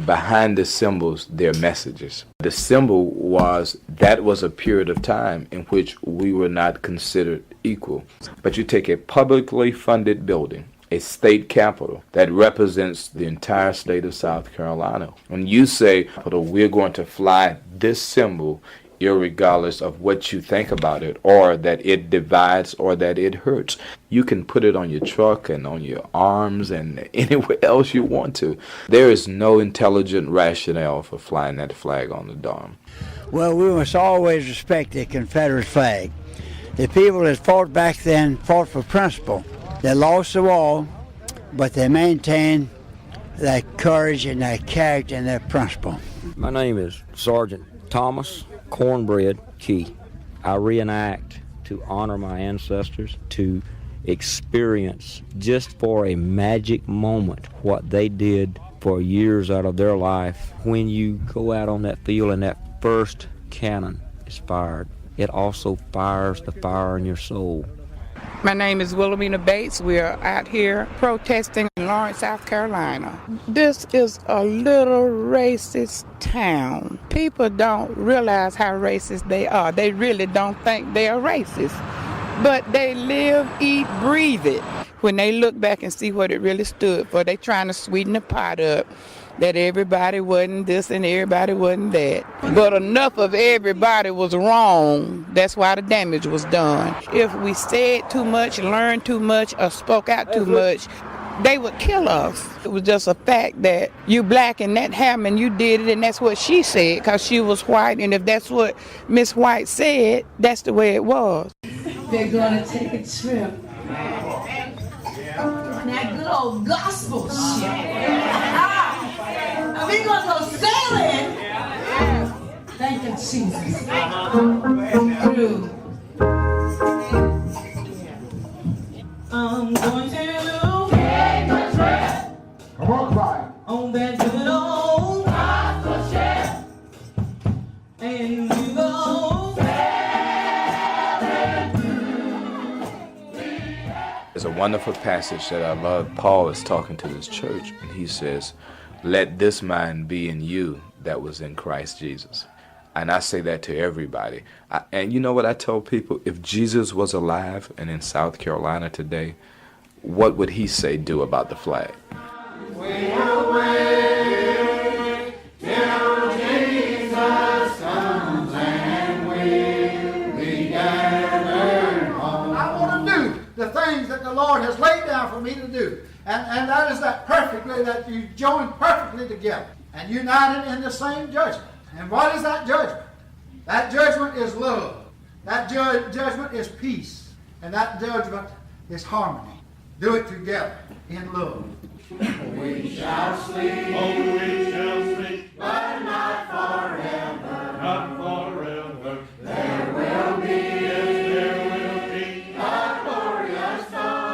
Behind the symbols, there are messages. The symbol was a period of time in which we were not considered equal. But you take a publicly funded building, a state capitol that represents the entire state of South Carolina, and you say, we're going to fly this symbol irregardless of what you think about it, or that it divides or that it hurts. You can put it on your truck and on your arms and anywhere else you want to. There is no intelligent rationale for flying that flag on the dome. Well, we must always respect the Confederate flag. The people that fought back then fought for principle. They lost the war, but they maintained that courage and that character and that principle. My name is Sergeant Thomas Cornbread Key. I reenact to honor my ancestors, to experience just for a magic moment what they did for years out of their life. When you go out on that field and that first cannon is fired, it also fires the fire in your soul. My name is Wilhelmina Bates. We are out here protesting in Lawrence, South Carolina. This is a little racist town. People don't realize how racist they are. They really don't think they are racist. But they live, eat, breathe it. When they look back and see what it really stood for, they trying to sweeten the pot up. That everybody wasn't this and everybody wasn't that. But enough of everybody was wrong. That's why the damage was done. If we said too much, learned too much, or spoke out too much, they would kill us. It was just a fact that you black and that happened, you did it, and that's what she said, because she was white, and if that's what Miss White said, that's the way it was. They're gonna take a trip. That good old gospel shit. We're gonna go sailing. Thank you, Jesus. Through. I'm going to take a trip. Come on, cry. On that good old gospel ship. And we go sailing. There's a wonderful passage that I love. Paul is talking to this church, and he says, "Let this mind be in you that was in Christ Jesus." And I say that to everybody. And you know what I tell people? If Jesus was alive and in South Carolina today, what would he say do about the flag? We'll wait till Jesus comes and we'll be gathered home. I want to do the things that the Lord has laid down for me to do. And that is that perfectly, that you join perfectly together and united in the same judgment. And what is that judgment? That judgment is love. That judgment is peace. And that judgment is harmony. Do it together in love. We shall sleep, oh, we shall sleep, but not forever. Not forever. There will be, yes, there will be a glorious dawn.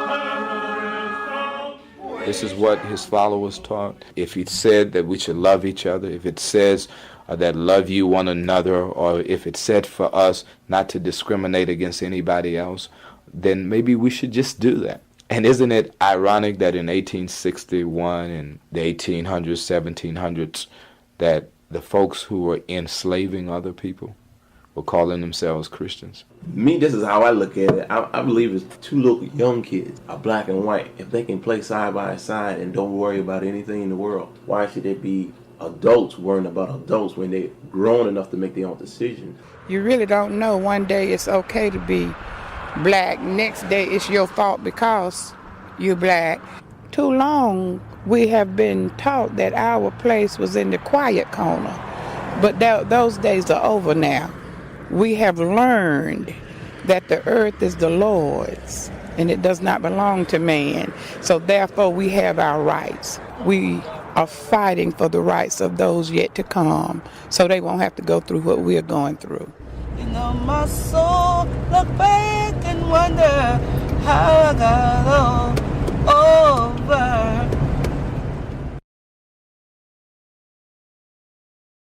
This is what his followers taught. If he said that we should love each other, if it says that love you one another, or if it said for us not to discriminate against anybody else, then maybe we should just do that. And isn't it ironic that in 1861 and the 1800s, 1700s, that the folks who were enslaving other people were calling themselves Christians? Me, this is how I look at it. I believe it's two little young kids, are black and white. If they can play side by side and don't worry about anything in the world, why should it be adults worrying about adults when they're grown enough to make their own decisions? You really don't know. One day it's okay to be black. Next day it's your fault because you're black. Too long we have been taught that our place was in the quiet corner. But those days are over now. We have learned that the earth is the Lord's and it does not belong to man. So therefore we have our rights. We are fighting for the rights of those yet to come, so they won't have to go through what we're going through. You know, my soul look back and wonder how I got over